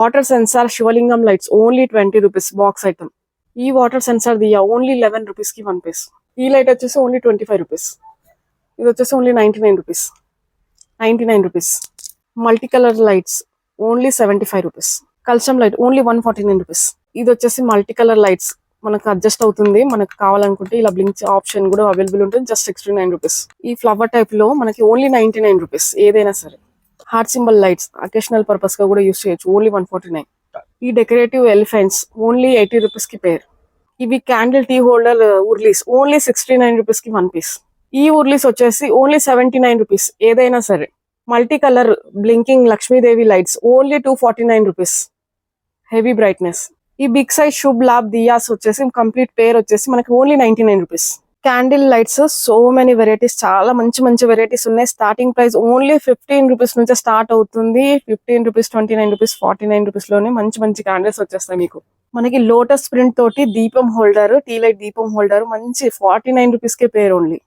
Water censor శివలింగం lights only 20 rupees box item. ఈ water censor దియా only 11 rupees కి 1 piece. ఈ లైట్ వచ్చేసి ఓన్లీ 25 రూపీస్. ఇది వచ్చేసి only 99 rupees. 99 rupees. Multi colour lights only 75 rupees. కల్చమ్ లైట్ ఓన్లీ 149 రూపీస్. ఇది వచ్చేసి మల్టీ కలర్ లైట్స్ మనకు అడ్జస్ట్ అవుతుంది. మనకు కావాలనుకుంటే ఇలా బ్లింక్ ఆప్షన్ కూడా అవైలబుల్ ఉంటుంది. Just 69 rupees. ఈ ఫ్లవర్ టైప్ లో మనకి ఓన్లీ 99 రూపీస్. ఏదైనా సరే heart symbol lights occasional purpose గా కూడా యూస్ చేయొచ్చు. ఓన్లీ 149. ఈ డెకరేటివ్ ఎలిఫెంట్స్ ఓన్లీ 80 రూపీస్ కి పేర్. ఇవి క్యాండిల్ టీ హోల్డర్ ఉర్లీస్ ఓన్లీ 69 రూపీస్ కి 1 పీస్. ఈ ఉర్లీస్ వచ్చేసి ఓన్లీ 79 రూపీస్. ఏదైనా సరే multi colour blinking Lakshmidevi lights only 249 rupees. Heavy brightness. ఈ బిగ్ సైజ్ శుభ్ లాభ్ దియాస్ వచ్చేసి కంప్లీట్ పేర్ వచ్చేసి మనకి only 99 rupees. Candle lights so many varieties, చాలా మంచి మంచి వెరైటీస్ ఉన్నాయి. స్టార్టింగ్ ప్రైస్ ఓన్లీ 15 రూపీస్ నుంచి స్టార్ట్ అవుతుంది. 15 రూపీస్, 29 రూపీస్, 49 రూపీస్ లోనే మంచి మంచి క్యాండిల్స్ వచ్చేస్తాయి మీకు. మనకి లోటస్ ప్రింట్ తోటి దీపం హోల్డర్, టీ లైట్ దీపం హోల్డర్ మంచి 49 రూపీస్ కే పేర్ ఓన్లీ.